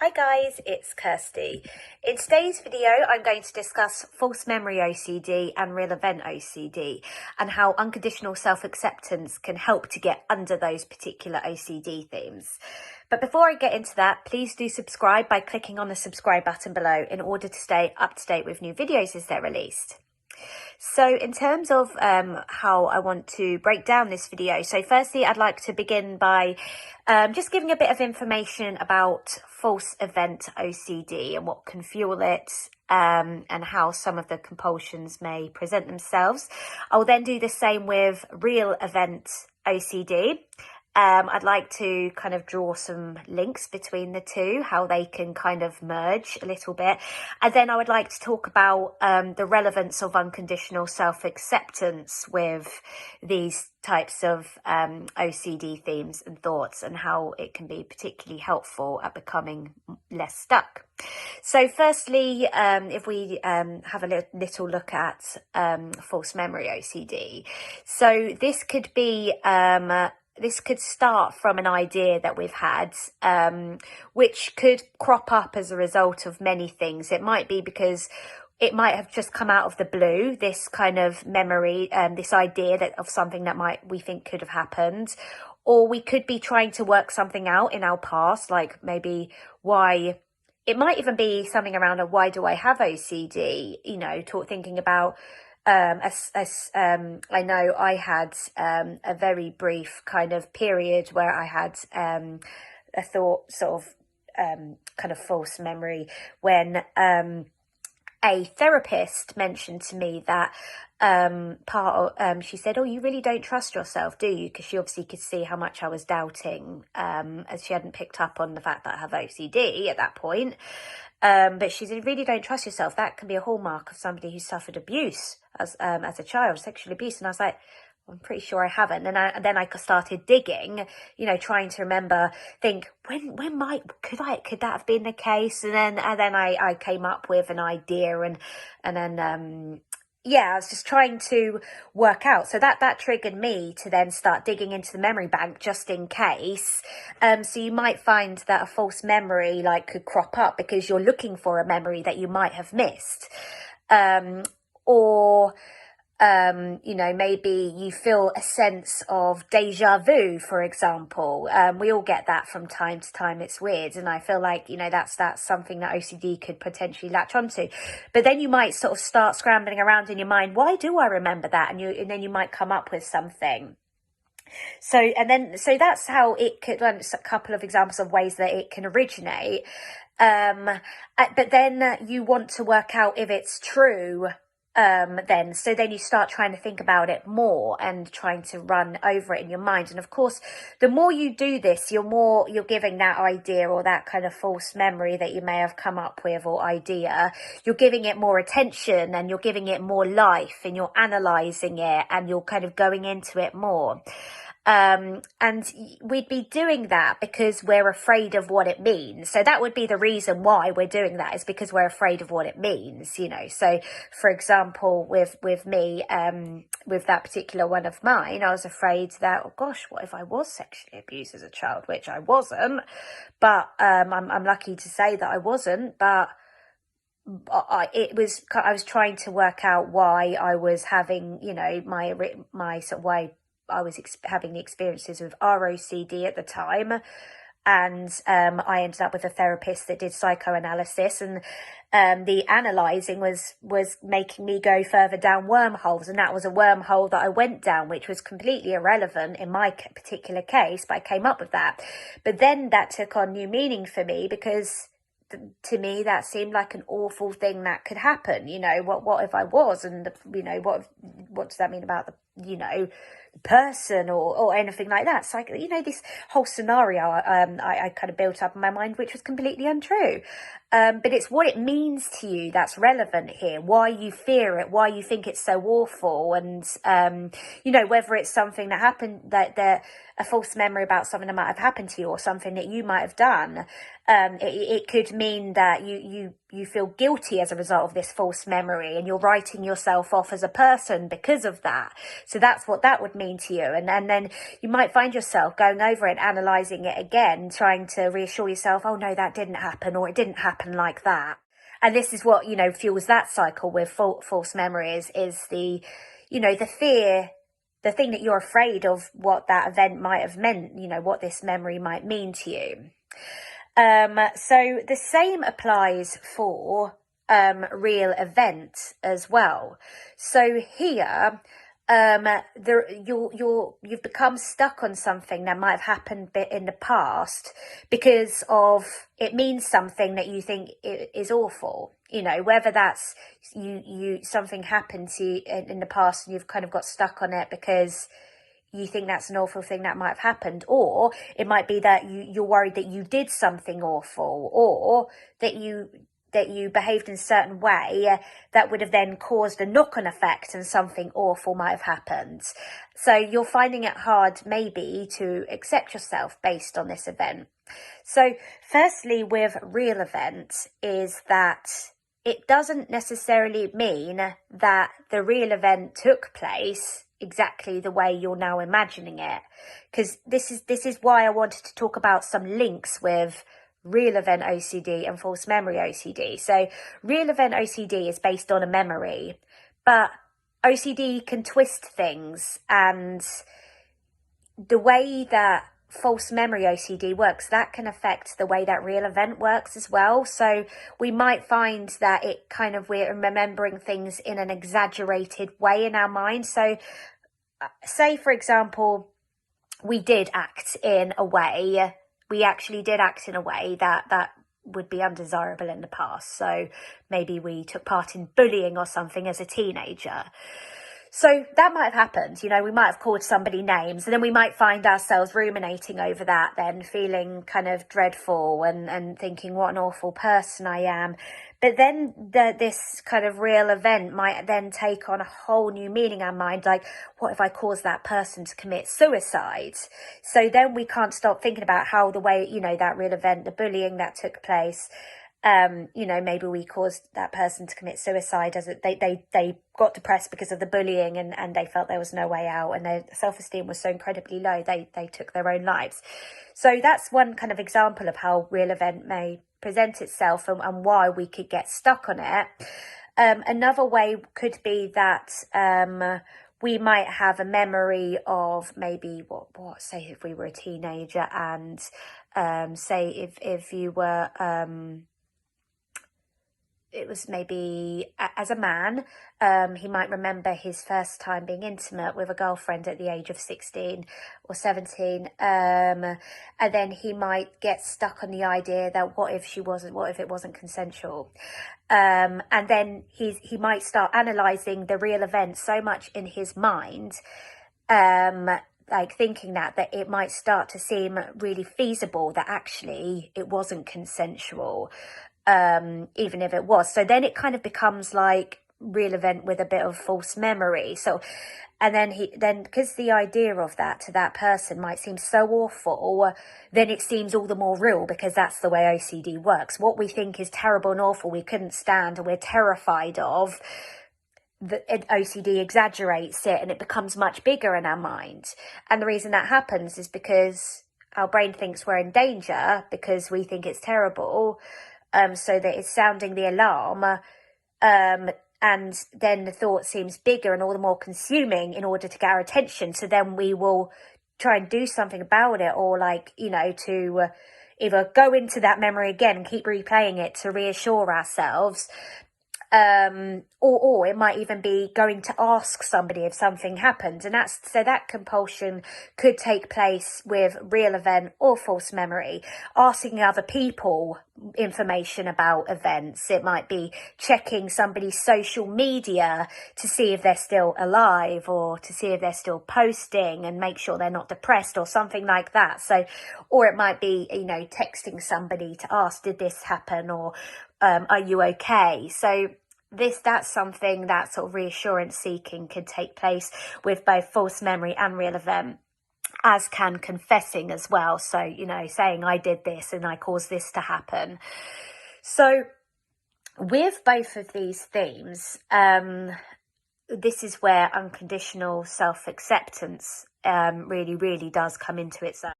Hi guys, it's Kirsty. In today's video, I'm going to discuss false memory OCD and real event OCD and how unconditional self-acceptance can help to get under those particular OCD themes. But before I get into that, please do subscribe by clicking on the subscribe button below in order to stay up to date with new videos as they're released. So in terms of how I want to break down this video, so firstly I'd like to begin by just giving a bit of information about false event OCD and what can fuel it and how some of the compulsions may present themselves. I'll then do the same with real event OCD. I'd like to kind of draw some links between the two, how they can kind of merge a little bit. And then I would like to talk about the relevance of unconditional self-acceptance with these types of OCD themes and thoughts and how it can be particularly helpful at becoming less stuck. So firstly, if we have a little look at false memory OCD. So this could be this could start from an idea that we've had, which could crop up as a result of many things. It might be because it might have just come out of the blue, this kind of memory, this idea that of something that we think could have happened. Or we could be trying to work something out in our past, like maybe why. It might even be something around why do I have OCD? You know, thinking about. I know I had a very brief kind of period where I had a thought sort of kind of false memory when a therapist mentioned to me that she said, "Oh, you really don't trust yourself, do you?" Because she obviously could see how much I was doubting, as she hadn't picked up on the fact that I have OCD at that point. But she said, "Really don't trust yourself. That can be a hallmark of somebody who suffered abuse as a child, sexual abuse." And I was like, I'm pretty sure I haven't. And then I started digging, you know, trying to remember, think when could that have been the case? And then I came up with an idea and then I was just trying to work out. So that triggered me to then start digging into the memory bank just in case. So you might find that a false memory could crop up because you're looking for a memory that you might have missed. You know, maybe you feel a sense of deja vu, for example. We all get that from time to time. It's weird. And I feel like, you know, that's something that OCD could potentially latch onto. But then you might sort of start scrambling around in your mind. Why do I remember that? And then you might come up with something. So that's how it could, a couple of examples of ways that it can originate. But then you want to work out if it's true. Then you start trying to think about it more and trying to run over it in your mind. And of course, the more you do this, you're giving that idea or that kind of false memory that you may have come up with or idea, you're giving it more attention and you're giving it more life and you're analysing it and you're kind of going into it more. And we'd be doing that because we're afraid of what it means. So that would be the reason why we're doing that, is because we're afraid of what it means, you know. So for example, with me, with that particular one of mine, I was afraid that, oh gosh, what if I was sexually abused as a child, which I wasn't, but I'm lucky to say that I wasn't, but I was trying to work out why I was having, you know, my sort of why I was having the experiences with ROCD at the time. And I ended up with a therapist that did psychoanalysis, and the analysing was making me go further down wormholes, and that was a wormhole that I went down, which was completely irrelevant in my particular case, but I came up with that. But then that took on new meaning for me, because to me that seemed like an awful thing that could happen. You know, what if I was, and you know, what does that mean about the, you know, person or anything like that? So you know, this whole scenario I kind of built up in my mind, which was completely untrue. But it's what it means to you that's relevant here, why you fear it, why you think it's so awful, and you know, whether it's something that happened, that a false memory about something that might have happened to you or something that you might have done. It could mean that you feel guilty as a result of this false memory, and you're writing yourself off as a person because of that. So that's what that would mean. mean to you. And then you might find yourself going over it, analysing it again, trying to reassure yourself, oh no, that didn't happen, or it didn't happen like that. And this is what, fuels that cycle with false memories, is the fear, the thing that you're afraid of what that event might have meant, what this memory might mean to you. So the same applies for real events as well. So here, you've become stuck on something that might have happened in the past because of it means something that you think is awful. Whether that's you something happened to you in the past and you've kind of got stuck on it because you think that's an awful thing that might have happened, or it might be that you're worried that you did something awful, or that you behaved in a certain way that would have then caused a knock-on effect and something awful might have happened. So you're finding it hard maybe to accept yourself based on this event. So firstly, with real events, is that it doesn't necessarily mean that the real event took place exactly the way you're now imagining it, because this is why I wanted to talk about some links with real event OCD and false memory OCD. So real event OCD is based on a memory, but OCD can twist things, and the way that false memory OCD works, that can affect the way that real event works as well. So we might find that it kind of, we're remembering things in an exaggerated way in our mind. So say, for example, we did act in a way, we actually did act in a way that would be undesirable in the past. So maybe we took part in bullying or something as a teenager. So that might have happened, we might have called somebody names, and then we might find ourselves ruminating over that, then feeling kind of dreadful and thinking what an awful person I am. But then this kind of real event might then take on a whole new meaning in our mind, like, what if I caused that person to commit suicide? So then we can't stop thinking about how the way, that real event, the bullying that took place, maybe we caused that person to commit suicide as they got depressed because of the bullying, and they felt there was no way out, and their self-esteem was so incredibly low they took their own lives. So that's one kind of example of how real event may present itself and why we could get stuck on it. Another way could be that we might have a memory of maybe what say if we were a teenager, and say if you were it was maybe as a man, he might remember his first time being intimate with a girlfriend at the age of 16 or 17. And then he might get stuck on the idea that what if it wasn't consensual? And then he might start analysing the real event so much in his mind, like thinking that it might start to seem really feasible that actually it wasn't consensual. Even if it was. So then it kind of becomes like real event with a bit of false memory. So, and then because the idea of that to that person might seem so awful, then it seems all the more real, because that's the way OCD works. What we think is terrible and awful, we couldn't stand, or we're terrified of, the OCD exaggerates it and it becomes much bigger in our mind. And the reason that happens is because our brain thinks we're in danger because we think it's terrible. So that it's sounding the alarm, and then the thought seems bigger and all the more consuming in order to get our attention. So then we will try and do something about it, or to either go into that memory again and keep replaying it to reassure ourselves, or it might even be going to ask somebody if something happened. And that compulsion could take place with real event or false memory, asking other people information about events. It might be checking somebody's social media to see if they're still alive, or to see if they're still posting and make sure they're not depressed or something like that. So, or it might be, texting somebody to ask, did this happen, or are you okay? So that's something that sort of reassurance seeking could take place with both false memory and real event, as can confessing as well. So, saying I did this and I caused this to happen. So with both of these themes, this is where unconditional self-acceptance really, really does come into its own.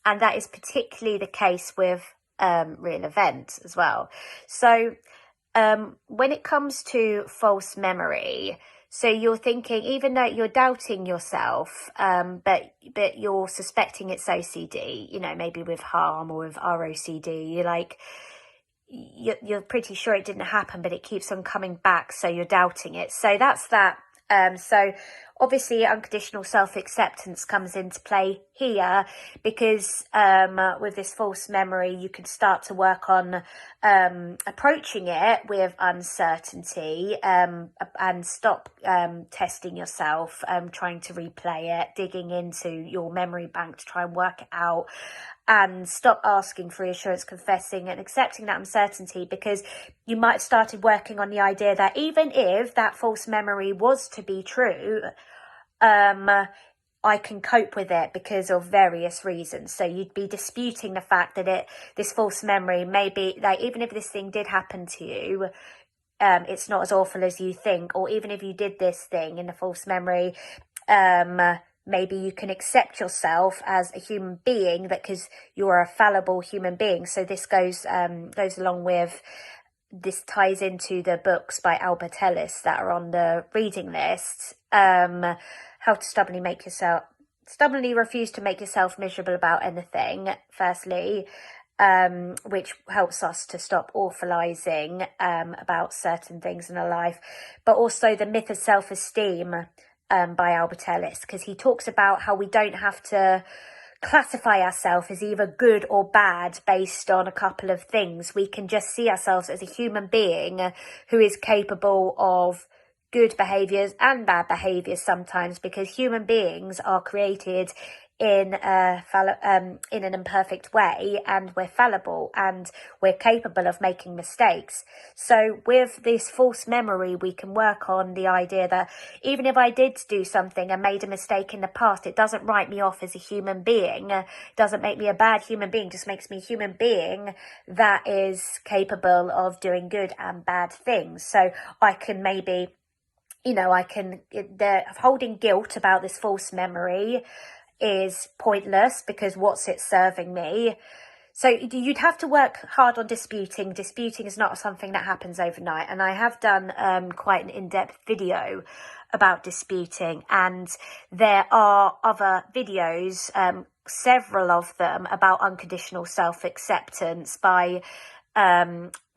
And that is particularly the case with real events as well. So when it comes to false memory, so you're thinking, even though you're doubting yourself, but you're suspecting it's OCD, you know, maybe with harm or with ROCD, you're like, you're pretty sure it didn't happen, but it keeps on coming back, so you're doubting it. So that's that. So obviously unconditional self-acceptance comes into play here, because with this false memory, you can start to work on approaching it with uncertainty, and stop testing yourself, trying to replay it, digging into your memory bank to try and work it out, and stop asking for reassurance, confessing and accepting that uncertainty, because you might have started working on the idea that even if that false memory was to be true, I can cope with it because of various reasons. So you'd be disputing the fact that this false memory may be, like, even if this thing did happen to you, it's not as awful as you think. Or even if you did this thing in the false memory, maybe you can accept yourself as a human being, that because you're a fallible human being. So this goes along with, this ties into the books by Albert Ellis that are on the reading list. How to stubbornly refuse to make yourself miserable about anything, firstly, which helps us to stop awfulizing about certain things in our life, but also the myth of self-esteem by Albert Ellis, because he talks about how we don't have to classify ourselves as either good or bad based on a couple of things. We can just see ourselves as a human being who is capable of good behaviours and bad behaviours sometimes, because human beings are created in an imperfect way, and we're fallible and we're capable of making mistakes. So with this false memory, we can work on the idea that even if I did do something and made a mistake in the past, it doesn't write me off as a human being, doesn't make me a bad human being, just makes me a human being that is capable of doing good and bad things. So I can maybe, holding guilt about this false memory is pointless, because what's it serving me? So you'd have to work hard on disputing. Disputing is not something that happens overnight. And I have done quite an in-depth video about disputing. And there are other videos, several of them, about unconditional self-acceptance by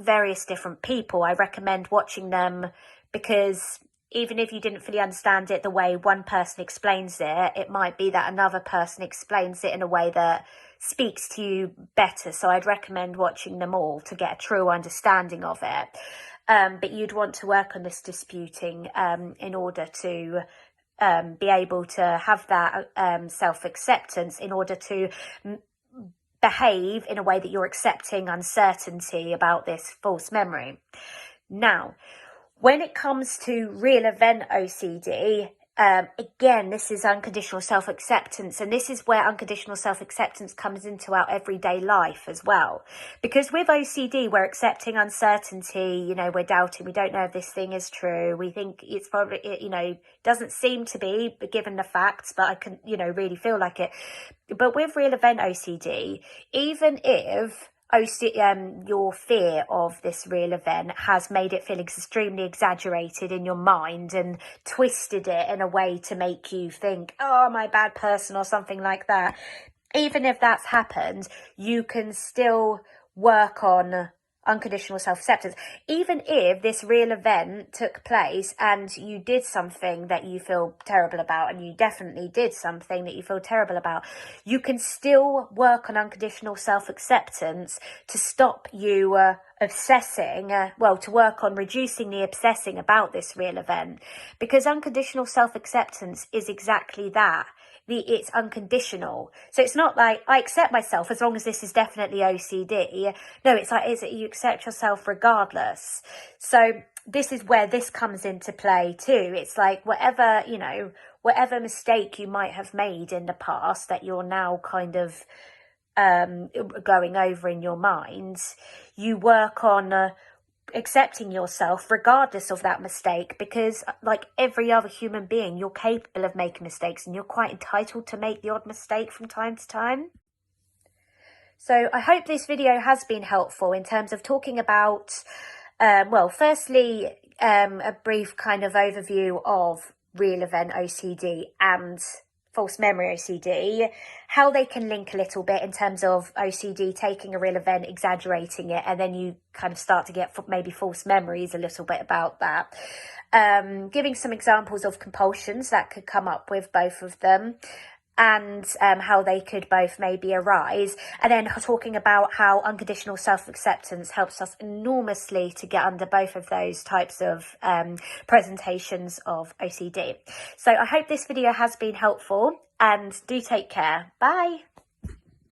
various different people. I recommend watching them, because even if you didn't fully understand it the way one person explains it, it might be that another person explains it in a way that speaks to you better. So I'd recommend watching them all to get a true understanding of it. But you'd want to work on this disputing in order to be able to have that self-acceptance, in order to behave in a way that you're accepting uncertainty about this false memory. Now, when it comes to real event OCD, again, this is unconditional self-acceptance, and this is where unconditional self-acceptance comes into our everyday life as well. Because with OCD, we're accepting uncertainty, we're doubting, we don't know if this thing is true, we think it's probably, doesn't seem to be, given the facts, but I can, really feel like it. But with real event OCD, even if your fear of this real event has made it feel extremely exaggerated in your mind and twisted it in a way to make you think, oh, I'm a bad person or something like that. Even if that's happened, you can still work on unconditional self-acceptance. Even if this real event took place and you did something that you feel terrible about, and you definitely did something that you feel terrible about, you can still work on unconditional self-acceptance to stop you obsessing, to work on reducing the obsessing about this real event, because unconditional self-acceptance is exactly that. It's unconditional. So it's not like I accept myself as long as this is definitely OCD. No, it's like, is it you accept yourself regardless? So this is where this comes into play too. It's like whatever mistake you might have made in the past that you're now kind of going over in your mind, you work on accepting yourself regardless of that mistake, because like every other human being, you're capable of making mistakes and you're quite entitled to make the odd mistake from time to time. So I hope this video has been helpful in terms of talking about, well, firstly, a brief kind of overview of real event OCD and false memory OCD, how they can link a little bit in terms of OCD taking a real event, exaggerating it, and then you kind of start to get maybe false memories a little bit about that. Giving some examples of compulsions that could come up with both of them, and how they could both maybe arise, and then talking about how unconditional self-acceptance helps us enormously to get under both of those types of presentations of OCD. So I hope this video has been helpful, and do take care. Bye.